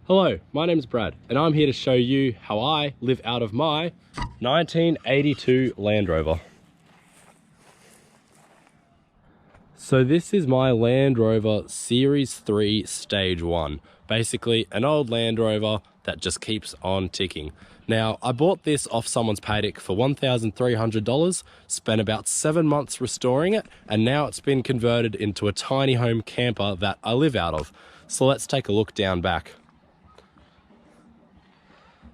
Hello, my name's Brad, and I'm here to show you how I live out of my 1982 Land Rover. So this is my Land Rover Series 3 Stage 1. Basically, an old Land Rover that just keeps on ticking. Now, I bought this off someone's paddock for $1,300, spent about 7 months restoring it, and now it's been converted into a tiny home camper that I live out of. So let's take a look down back.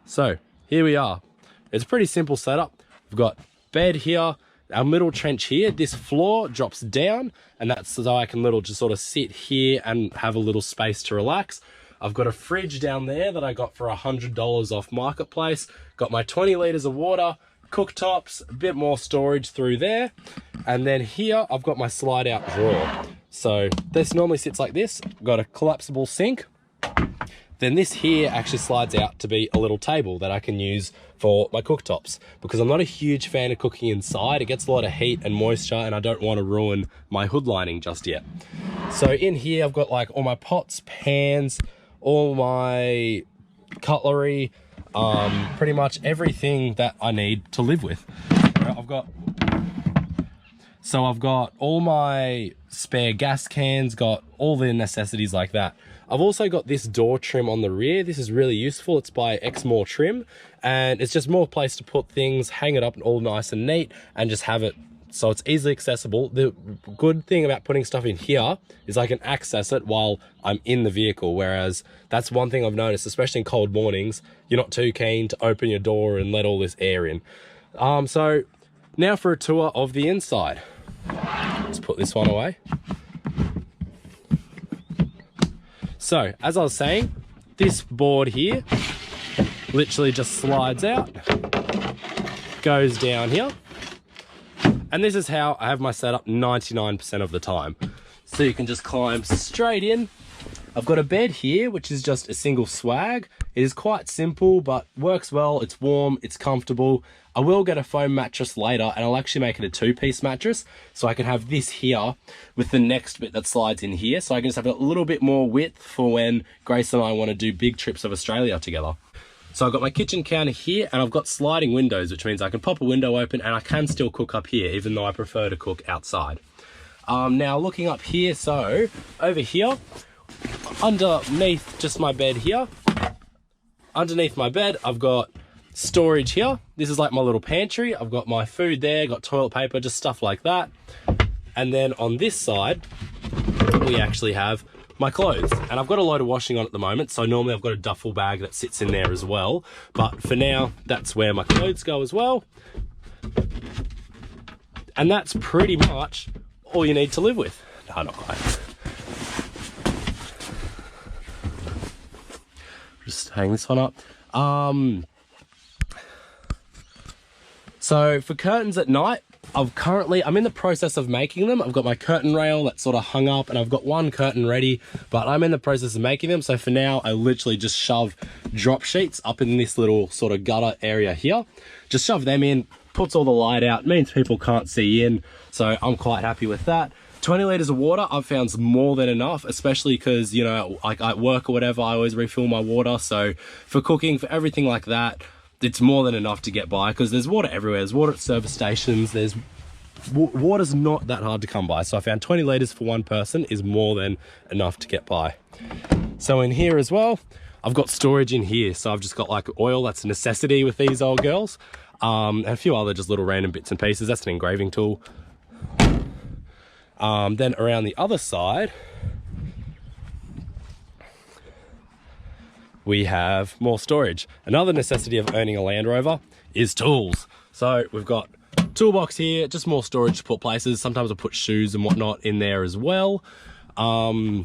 So here we are. It's a pretty simple setup. We've got bed here, our middle trench here. This floor drops down, and that's so I can just sort of sit here and have a little space to relax. I've got a fridge down there that I got for $100 off Marketplace. Got my 20 litres of water, cooktops, a bit more storage through there. And then here I've got my slide out drawer. So this normally sits like this. Got a collapsible sink. Then this here actually slides out to be a little table that I can use for my cooktops, because I'm not a huge fan of cooking inside. It gets a lot of heat and moisture, and I don't want to ruin my hood lining just yet. So in here I've got like all my pots, pans, all my cutlery, pretty much everything that I need to live with. I've got all my spare gas cans, got all the necessities like that. I've also got this door trim on the rear. This is really useful. It's by Exmoor Trim, and it's just more place to put things, hang it up all nice and neat, and just have it so it's easily accessible. The good thing about putting stuff in here is I can access it while I'm in the vehicle, whereas that's one thing I've noticed, especially in cold mornings, you're not too keen to open your door and let all this air in. So now for a tour of the inside. Let's put this one away. So, as I was saying, this board here literally just slides out, goes down here, and this is how I have my setup 99% of the time. So you can just climb straight in. I've got a bed here, which is just a single swag. It is quite simple, but works well. It's warm, it's comfortable. I will get a foam mattress later, and I'll actually make it a 2-piece mattress, so I can have this here with the next bit that slides in here, so I can just have a little bit more width for when Grace and I want to do big trips of Australia together. So I've got my kitchen counter here, and I've got sliding windows, which means I can pop a window open and I can still cook up here, even though I prefer to cook outside. Now looking up here, so over here, underneath just my bed here, underneath my bed, I've got storage here. This is like my little pantry. I've got my food there, got toilet paper, just stuff like that. And then on this side, we actually have my clothes. And I've got a load of washing on at the moment, so normally I've got a duffel bag that sits in there as well. But for now, that's where my clothes go as well. And that's pretty much all you need to live with. No, not quite. Just hang this one up. So for curtains at night, I'm in the process of making them. I've got my curtain rail that's sort of hung up, and I've got one curtain ready, but I'm in the process of making them. So for now, I literally just shove drop sheets up in this little sort of gutter area here. Just shove them in, puts all the light out, means people can't see in. So I'm quite happy with that. 20 litres of water I've found more than enough, especially because, you know, like at work or whatever, I always refill my water. So for cooking, for everything like that, it's more than enough to get by, because there's water everywhere. There's water at service stations. Water's not that hard to come by. So I found 20 litres for one person is more than enough to get by. So in here as well, I've got storage in here. So I've just got like oil, that's a necessity with these old girls. And a few other just little random bits and pieces. That's an engraving tool. Then around the other side, we have more storage. Another necessity of owning a Land Rover is tools. So we've got toolbox here, just more storage to put places. Sometimes I put shoes and whatnot in there as well. So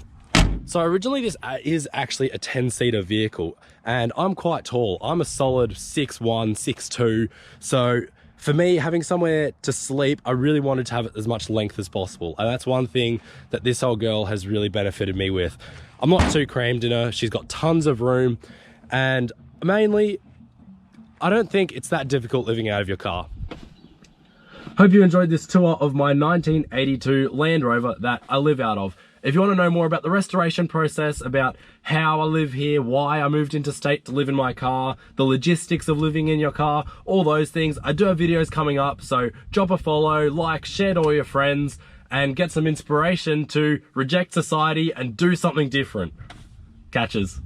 originally this is actually a 10-seater vehicle, and I'm quite tall. I'm a solid 6'1", 6'2". So for me, having somewhere to sleep, I really wanted to have as much length as possible. And that's one thing that this old girl has really benefited me with. I'm not too crammed in her. She's got tons of room. And mainly, I don't think it's that difficult living out of your car. Hope you enjoyed this tour of my 1982 Land Rover that I live out of. If you want to know more about the restoration process, about how I live here, why I moved interstate to live in my car, the logistics of living in your car, all those things, I do have videos coming up, so drop a follow, like, share to all your friends, and get some inspiration to reject society and do something different. Catches.